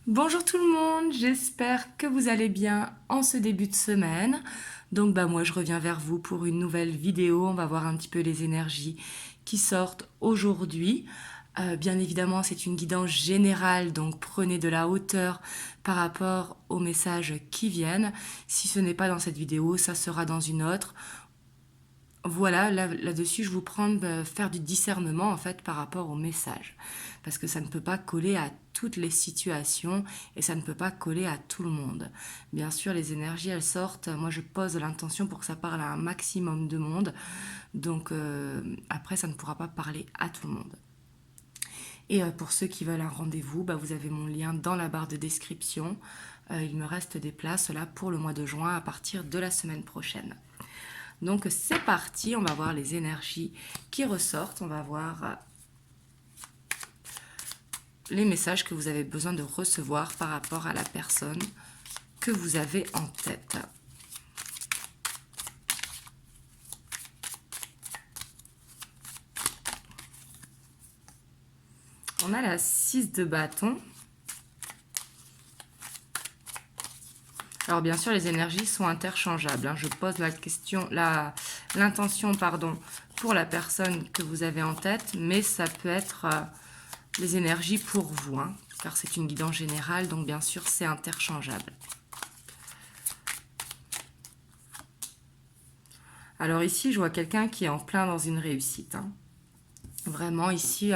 Bonjour tout le monde, j'espère que vous allez bien en ce début de semaine. Donc moi je reviens vers vous pour une nouvelle vidéo, on va voir un petit peu les énergies qui sortent aujourd'hui. Bien évidemment c'est une guidance générale, donc prenez de la hauteur par rapport aux messages qui viennent. Si ce n'est pas dans cette vidéo, ça sera dans une autre. Voilà, là-dessus, je vous prends faire du discernement en fait par rapport au message. Parce que ça ne peut pas coller à toutes les situations et ça ne peut pas coller à tout le monde. Bien sûr, les énergies, elles sortent. Moi, je pose l'intention pour que ça parle à un maximum de monde. Donc, après, ça ne pourra pas parler à tout le monde. Et pour ceux qui veulent un rendez-vous, vous avez mon lien dans la barre de description. Il me reste des places là pour le mois de juin à partir de la semaine prochaine. Donc c'est parti, on va voir les énergies qui ressortent, on va voir les messages que vous avez besoin de recevoir par rapport à la personne que vous avez en tête. On a la 6 de bâton. Alors bien sûr, les énergies sont interchangeables. Je pose la question, l'intention, pour la personne que vous avez en tête, mais ça peut être les énergies pour vous, car c'est une guidance générale, donc bien sûr, c'est interchangeable. Alors ici, je vois quelqu'un qui est en plein dans une réussite. Vraiment, ici,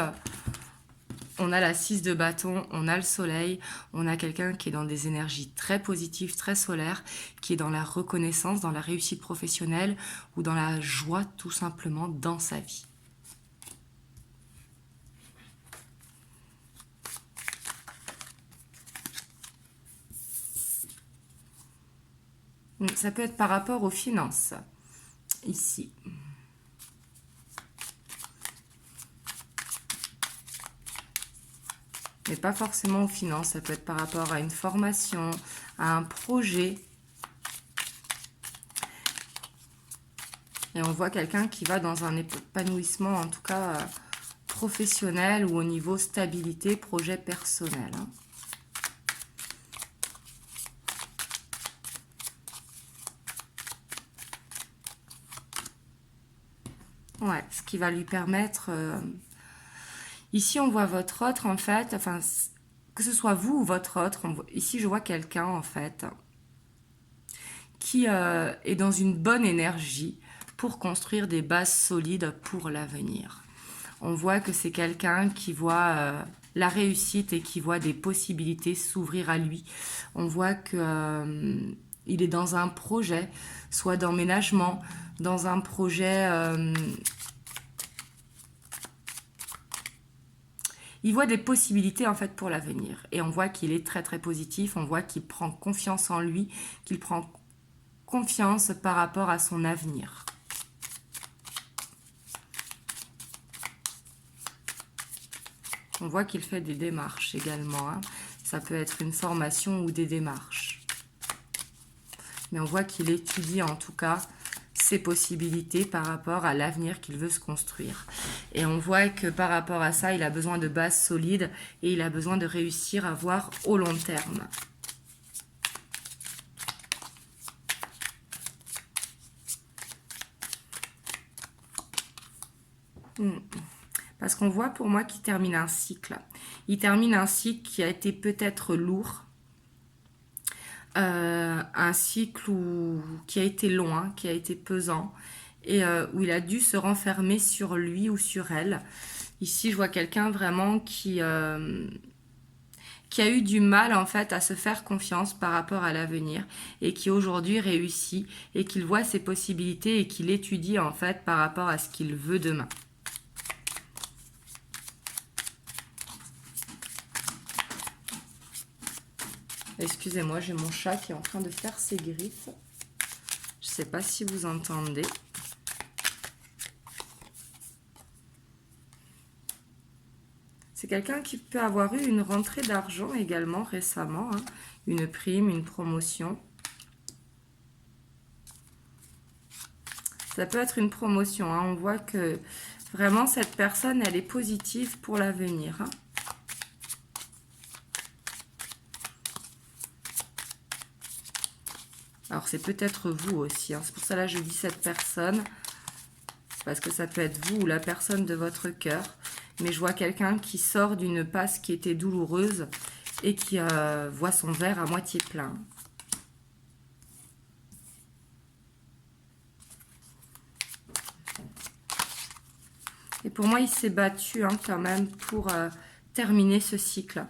on a la 6 de bâton, on a le soleil, on a quelqu'un qui est dans des énergies très positives, très solaires, qui est dans la reconnaissance, dans la réussite professionnelle ou dans la joie tout simplement dans sa vie. Ça peut être par rapport aux finances, ici. Mais pas forcément aux finances, ça peut être par rapport à une formation, à un projet. Et on voit quelqu'un qui va dans un épanouissement, en tout cas professionnel ou au niveau stabilité, projet personnel. Ouais, ce qui va lui permettre... Ici, on voit votre autre, en fait, enfin, que ce soit vous ou votre autre, ici, je vois quelqu'un, en fait, qui est dans une bonne énergie pour construire des bases solides pour l'avenir. On voit que c'est quelqu'un qui voit la réussite et qui voit des possibilités s'ouvrir à lui. On voit que il est dans un projet, soit d'emménagement, dans un projet... il voit des possibilités en fait pour l'avenir. Et on voit qu'il est très très positif, on voit qu'il prend confiance en lui, qu'il prend confiance par rapport à son avenir. On voit qu'il fait des démarches également. Ça peut être une formation ou des démarches. Mais on voit qu'il étudie en tout cas ses possibilités par rapport à l'avenir qu'il veut se construire. Et on voit que par rapport à ça, il a besoin de bases solides et il a besoin de réussir à voir au long terme. Parce qu'on voit pour moi qu'il termine un cycle. Il termine un cycle qui a été peut-être lourd, un cycle qui a été long, qui a été pesant, et où il a dû se renfermer sur lui ou sur elle. Ici, je vois quelqu'un vraiment qui a eu du mal en fait à se faire confiance par rapport à l'avenir et qui aujourd'hui réussit et qu'il voit ses possibilités et qu'il étudie en fait par rapport à ce qu'il veut demain. Excusez-moi, j'ai mon chat qui est en train de faire ses griffes. Je ne sais pas si vous entendez. C'est quelqu'un qui peut avoir eu une rentrée d'argent également récemment, une prime, une promotion. Ça peut être une promotion, on voit que vraiment cette personne, elle est positive pour l'avenir. Alors c'est peut-être vous aussi, hein. C'est pour ça là je dis cette personne, parce que ça peut être vous ou la personne de votre cœur. Mais je vois quelqu'un qui sort d'une passe qui était douloureuse et qui voit son verre à moitié plein. Et pour moi, il s'est battu hein, quand même pour terminer ce cycle.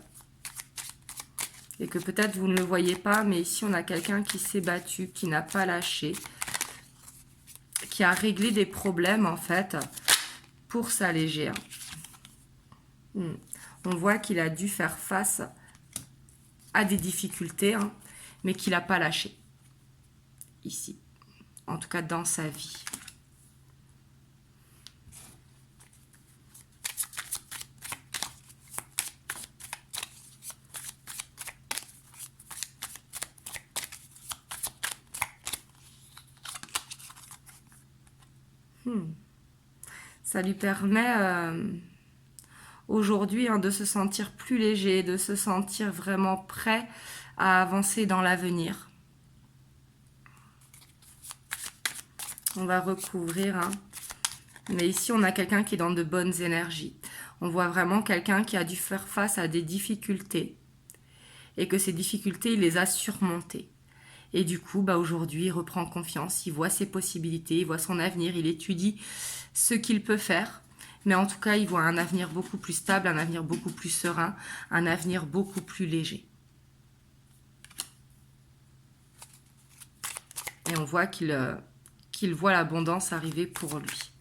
Et que peut-être vous ne le voyez pas, mais ici on a quelqu'un qui s'est battu, qui n'a pas lâché, qui a réglé des problèmes en fait pour s'alléger. On voit qu'il a dû faire face à des difficultés, hein, mais qu'il n'a pas lâché. Ici, en tout cas dans sa vie. Ça lui permet aujourd'hui hein, de se sentir plus léger, de se sentir vraiment prêt à avancer dans l'avenir. On va recouvrir. Hein. Mais ici, on a quelqu'un qui est dans de bonnes énergies. On voit vraiment quelqu'un qui a dû faire face à des difficultés. Et que ces difficultés, il les a surmontées. Et du coup, bah, aujourd'hui, il reprend confiance, il voit ses possibilités, il voit son avenir, il étudie ce qu'il peut faire. Mais en tout cas, il voit un avenir beaucoup plus stable, un avenir beaucoup plus serein, un avenir beaucoup plus léger. Et on voit qu'il voit l'abondance arriver pour lui.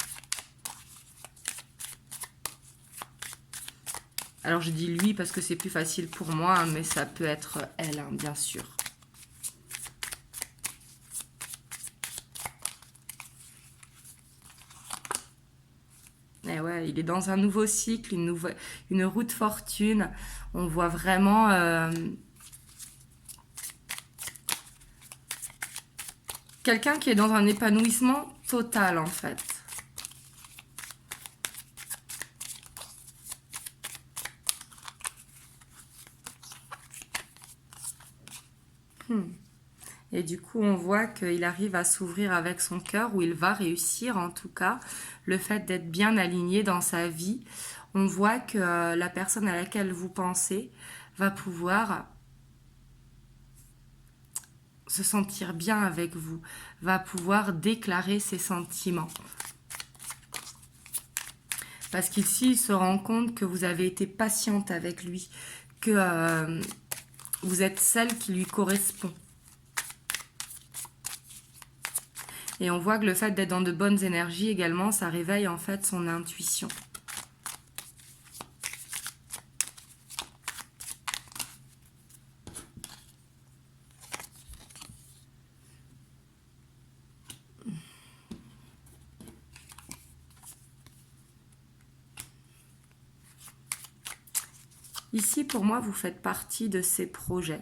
Alors je dis lui parce que c'est plus facile pour moi, hein, mais ça peut être elle, hein, bien sûr. Et ouais, il est dans un nouveau cycle, une route fortune. On voit vraiment quelqu'un qui est dans un épanouissement total en fait. Et du coup, on voit qu'il arrive à s'ouvrir avec son cœur, ou il va réussir en tout cas, le fait d'être bien aligné dans sa vie. On voit que la personne à laquelle vous pensez va pouvoir se sentir bien avec vous, va pouvoir déclarer ses sentiments. Parce qu'ici, il se rend compte que vous avez été patiente avec lui, que vous êtes celle qui lui correspond. Et on voit que le fait d'être dans de bonnes énergies également, ça réveille en fait son intuition. Ici, pour moi, vous faites partie de ses projets.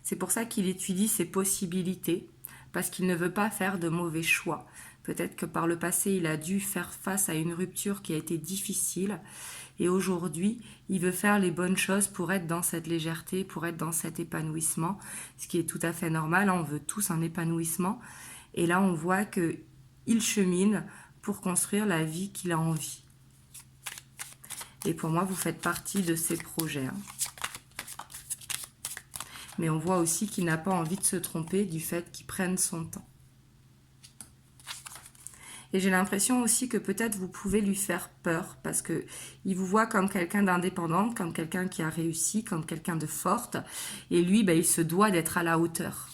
C'est pour ça qu'il étudie ses possibilités, parce qu'il ne veut pas faire de mauvais choix. Peut-être que par le passé, il a dû faire face à une rupture qui a été difficile. Et aujourd'hui, il veut faire les bonnes choses pour être dans cette légèreté, pour être dans cet épanouissement, ce qui est tout à fait normal. On veut tous un épanouissement. Et là, on voit qu'il chemine pour construire la vie qu'il a envie. Et pour moi, vous faites partie de ces projets. Hein. Mais on voit aussi qu'il n'a pas envie de se tromper du fait qu'il prenne son temps. Et j'ai l'impression aussi que peut-être vous pouvez lui faire peur parce qu'il vous voit comme quelqu'un d'indépendante, comme quelqu'un qui a réussi, comme quelqu'un de forte. Et lui, il se doit d'être à la hauteur.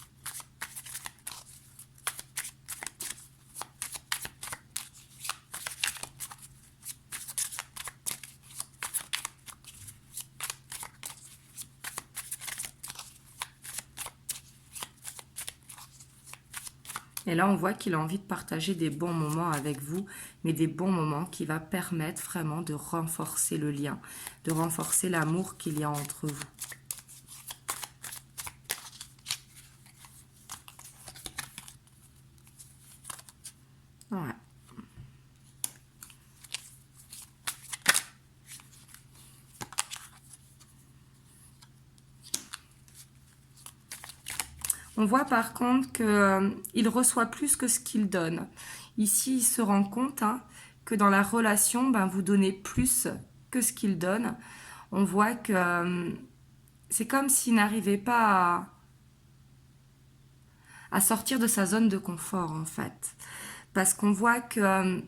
Et là, on voit qu'il a envie de partager des bons moments avec vous, mais des bons moments qui va permettre vraiment de renforcer le lien, de renforcer l'amour qu'il y a entre vous. Ouais. On voit par contre qu'il reçoit plus que ce qu'il donne. Ici, il se rend compte que dans la relation, vous donnez plus que ce qu'il donne. On voit que c'est comme s'il n'arrivait pas à sortir de sa zone de confort, en fait. Parce qu'on voit que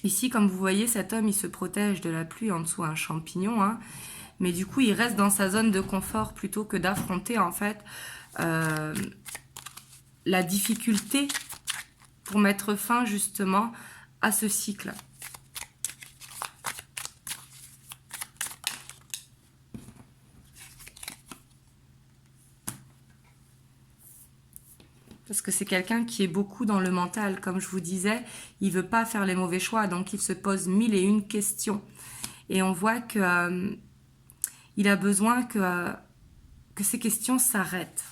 ici, comme vous voyez, cet homme, il se protège de la pluie en dessous un champignon, mais du coup, il reste dans sa zone de confort plutôt que d'affronter, en fait, la difficulté pour mettre fin, justement, à ce cycle. Parce que c'est quelqu'un qui est beaucoup dans le mental. Comme je vous disais, il ne veut pas faire les mauvais choix, donc il se pose 1001 questions. Et on voit que il a besoin que ces questions s'arrêtent.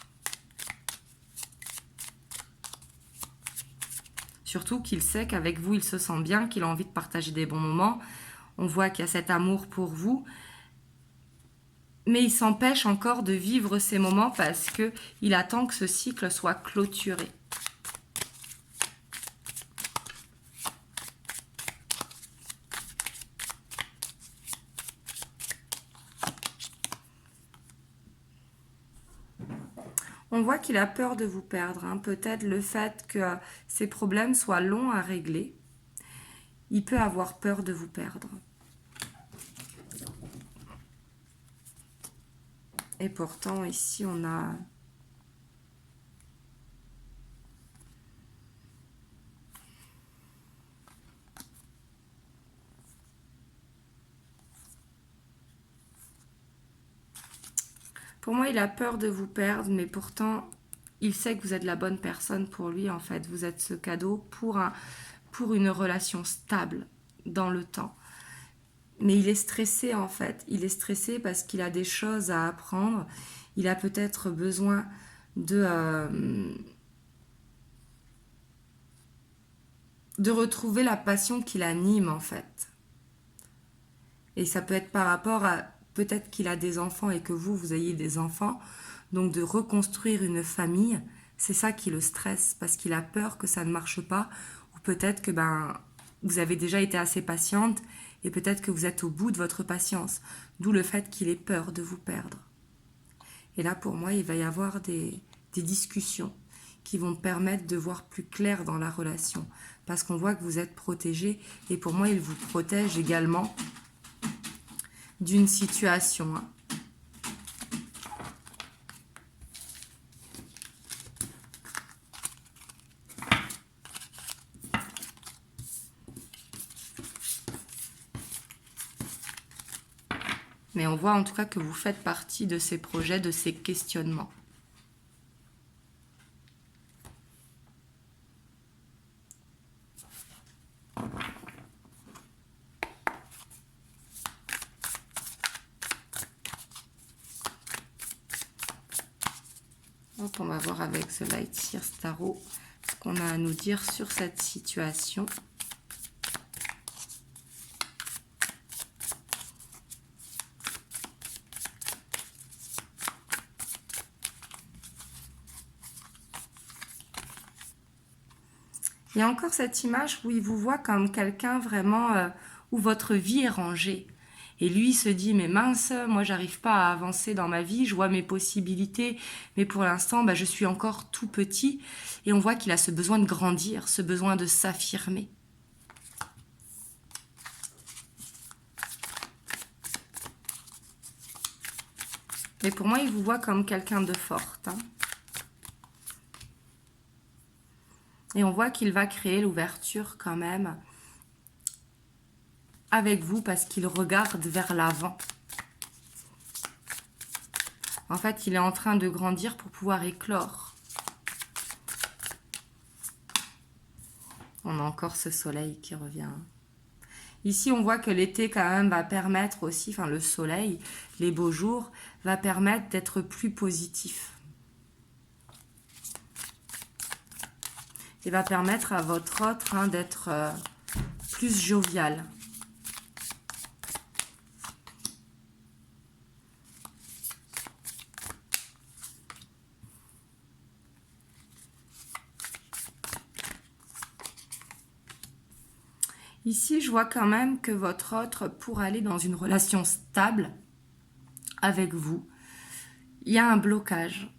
Surtout qu'il sait qu'avec vous, il se sent bien, qu'il a envie de partager des bons moments. On voit qu'il y a cet amour pour vous. Mais il s'empêche encore de vivre ces moments parce qu'il attend que ce cycle soit clôturé. On voit qu'il a peur de vous perdre. Peut-être le fait que ces problèmes soient longs à régler. Il peut avoir peur de vous perdre. Et pourtant, ici, on a... Pour moi, il a peur de vous perdre, mais pourtant, il sait que vous êtes la bonne personne pour lui, en fait. Vous êtes ce cadeau pour une relation stable dans le temps. Mais il est stressé, en fait. Il est stressé parce qu'il a des choses à apprendre. Il a peut-être besoin de retrouver la passion qui l'anime, en fait. Et ça peut être par rapport à... Peut-être qu'il a des enfants et que vous ayez des enfants. Donc de reconstruire une famille, c'est ça qui le stresse. Parce qu'il a peur que ça ne marche pas. Ou peut-être que vous avez déjà été assez patiente. Et peut-être que vous êtes au bout de votre patience. D'où le fait qu'il ait peur de vous perdre. Et là, pour moi, il va y avoir des discussions qui vont permettre de voir plus clair dans la relation. Parce qu'on voit que vous êtes protégé. Et pour moi, il vous protège également d'une situation. Mais on voit en tout cas que vous faites partie de ces projets, de ces questionnements. Hop, on va voir avec The Light Seers Tarot ce qu'on a à nous dire sur cette situation. Il y a encore cette image où il vous voit comme quelqu'un vraiment où votre vie est rangée. Et lui se dit, mais mince, moi j'arrive pas à avancer dans ma vie, je vois mes possibilités, mais pour l'instant je suis encore tout petit. Et on voit qu'il a ce besoin de grandir, ce besoin de s'affirmer. Mais pour moi, il vous voit comme quelqu'un de forte. Et on voit qu'il va créer l'ouverture quand même avec vous parce qu'il regarde vers l'avant. En fait, il est en train de grandir pour pouvoir éclore. On a encore ce soleil qui revient. Ici, on voit que l'été quand même va permettre aussi, enfin le soleil, les beaux jours, va permettre d'être plus positif. Et va permettre à votre autre d'être plus jovial. Ici, je vois quand même que votre autre, pour aller dans une relation stable avec vous, il y a un blocage.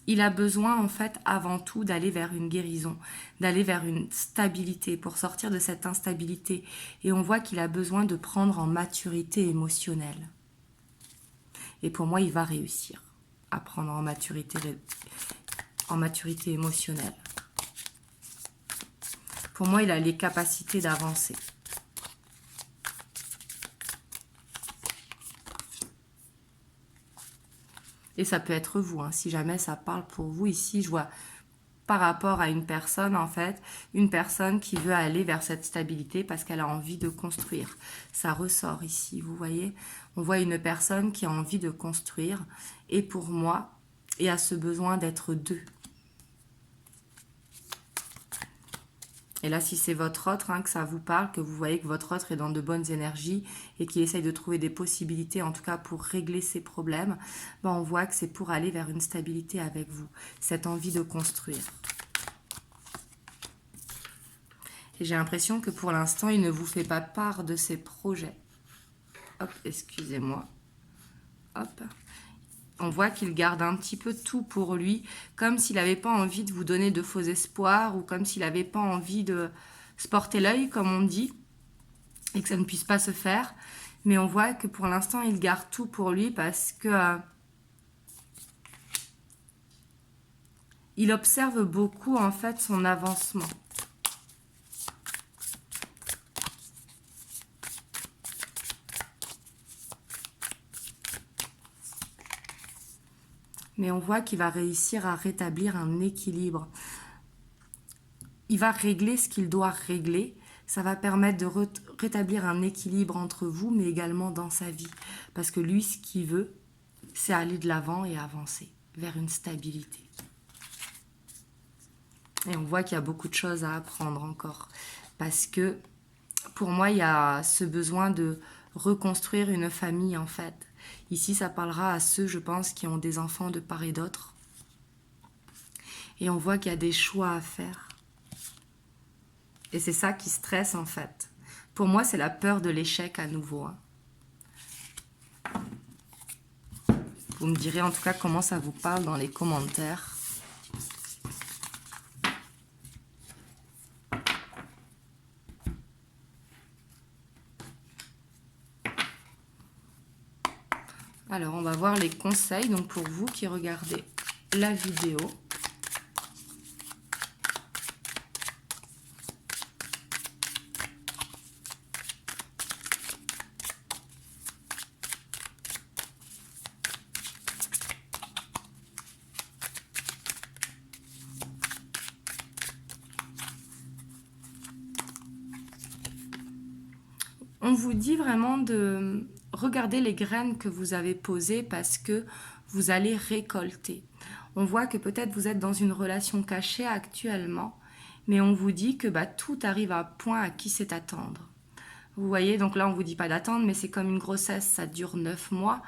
Il a besoin, en fait, avant tout, d'aller vers une guérison, d'aller vers une stabilité, pour sortir de cette instabilité. Et on voit qu'il a besoin de prendre en maturité émotionnelle. Et pour moi, il va réussir à prendre en maturité émotionnelle. Pour moi, il a les capacités d'avancer. Et ça peut être vous, hein, si jamais ça parle pour vous. Ici, je vois par rapport à une personne, en fait, une personne qui veut aller vers cette stabilité parce qu'elle a envie de construire. Ça ressort ici, vous voyez. On voit une personne qui a envie de construire et pour moi, il y a ce besoin d'être deux. Et là, si c'est votre autre, hein, que ça vous parle, que vous voyez que votre autre est dans de bonnes énergies et qu'il essaye de trouver des possibilités, en tout cas pour régler ses problèmes, ben on voit que c'est pour aller vers une stabilité avec vous, cette envie de construire. Et j'ai l'impression que pour l'instant, il ne vous fait pas part de ses projets. Hop, excusez-moi. Hop. On voit qu'il garde un petit peu tout pour lui, comme s'il n'avait pas envie de vous donner de faux espoirs ou comme s'il n'avait pas envie de se porter l'œil, comme on dit, et que ça ne puisse pas se faire. Mais on voit que pour l'instant, il garde tout pour lui parce que il observe beaucoup en fait son avancement. Mais on voit qu'il va réussir à rétablir un équilibre. Il va régler ce qu'il doit régler. Ça va permettre de rétablir un équilibre entre vous, mais également dans sa vie. Parce que lui, ce qu'il veut, c'est aller de l'avant et avancer vers une stabilité. Et on voit qu'il y a beaucoup de choses à apprendre encore. Parce que, pour moi, il y a ce besoin de reconstruire une famille, en fait. Ici, ça parlera à ceux, je pense, qui ont des enfants de part et d'autre. Et on voit qu'il y a des choix à faire. Et c'est ça qui stresse, en fait. Pour moi, c'est la peur de l'échec à nouveau. Hein. Vous me direz en tout cas comment ça vous parle dans les commentaires. Alors, on va voir les conseils. Donc, pour vous qui regardez la vidéo. On vous dit vraiment de regarder les graines que vous avez posées parce que vous allez récolter. On voit que peut-être vous êtes dans une relation cachée actuellement, mais on vous dit que tout arrive à point à qui sait attendre. Vous voyez, donc là on vous dit pas d'attendre, mais c'est comme une grossesse, ça dure 9 mois.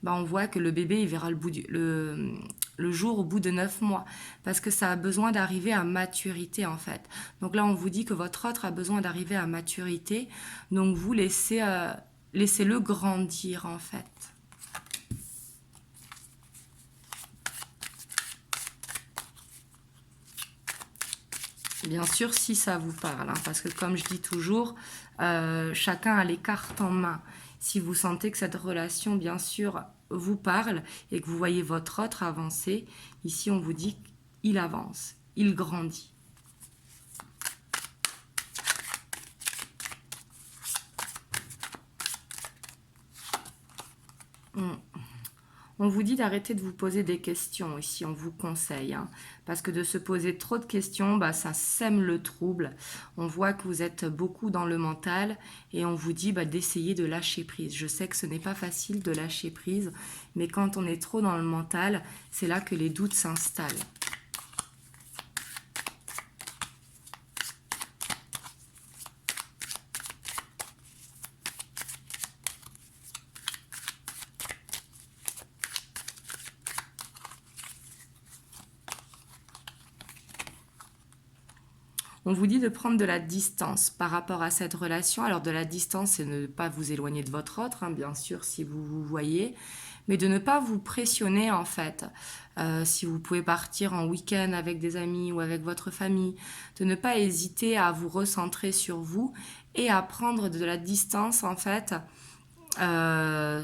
On voit que le bébé il verra le jour au bout de 9 mois, parce que ça a besoin d'arriver à maturité en fait. Donc là on vous dit que votre autre a besoin d'arriver à maturité, donc vous laissez-le grandir en fait. Bien sûr, si ça vous parle, hein, parce que comme je dis toujours, chacun a les cartes en main. Si vous sentez que cette relation, bien sûr, vous parle et que vous voyez votre autre avancer, ici on vous dit qu'il avance, il grandit. On vous dit d'arrêter de vous poser des questions ici, on vous conseille, hein, parce que de se poser trop de questions, ça sème le trouble. On voit que vous êtes beaucoup dans le mental et on vous dit d'essayer de lâcher prise. Je sais que ce n'est pas facile de lâcher prise, mais quand on est trop dans le mental, c'est là que les doutes s'installent. On vous dit de prendre de la distance par rapport à cette relation. Alors de la distance, c'est ne pas vous éloigner de votre autre, hein, bien sûr, si vous vous voyez, mais de ne pas vous pressionner en fait. Si vous pouvez partir en week-end avec des amis ou avec votre famille, de ne pas hésiter à vous recentrer sur vous et à prendre de la distance en fait euh,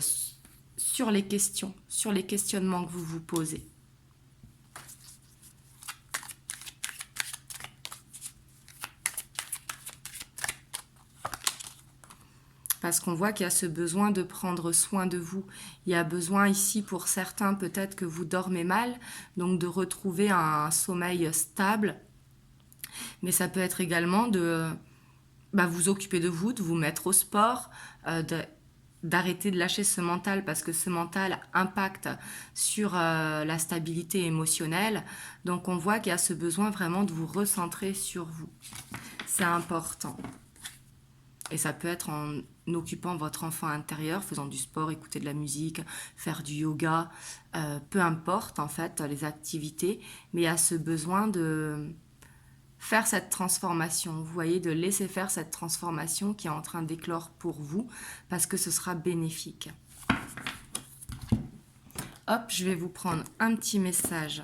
sur les questions, sur les questionnements que vous vous posez. Parce qu'on voit qu'il y a ce besoin de prendre soin de vous. Il y a besoin ici pour certains peut-être que vous dormez mal, donc de retrouver un sommeil stable. Mais ça peut être également de vous occuper de vous, de vous mettre au sport, d'arrêter de lâcher ce mental parce que ce mental impacte sur la stabilité émotionnelle. Donc on voit qu'il y a ce besoin vraiment de vous recentrer sur vous. C'est important. Et ça peut être en occupant votre enfant intérieur, faisant du sport, écouter de la musique, faire du yoga, peu importe en fait les activités, mais il y a ce besoin de faire cette transformation, vous voyez, de laisser faire cette transformation qui est en train d'éclore pour vous, parce que ce sera bénéfique. Hop, je vais vous prendre un petit message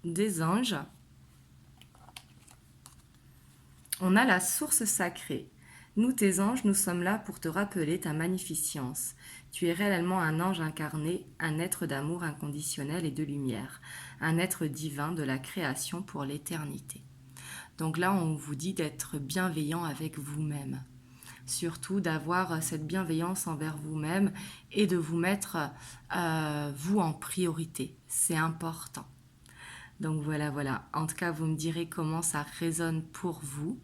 des anges. On a la source sacrée. Nous, tes anges, nous sommes là pour te rappeler ta magnificence. Tu es réellement un ange incarné, un être d'amour inconditionnel et de lumière, un être divin de la création pour l'éternité. Donc là, on vous dit d'être bienveillant avec vous-même. Surtout d'avoir cette bienveillance envers vous-même et de vous mettre vous en priorité. C'est important. Donc voilà. En tout cas, vous me direz comment ça résonne pour vous.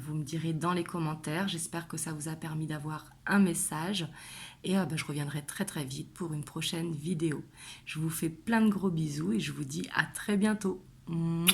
Vous me direz dans les commentaires. J'espère que ça vous a permis d'avoir un message. Et je reviendrai très très vite pour une prochaine vidéo. Je vous fais plein de gros bisous et je vous dis à très bientôt. Mouah.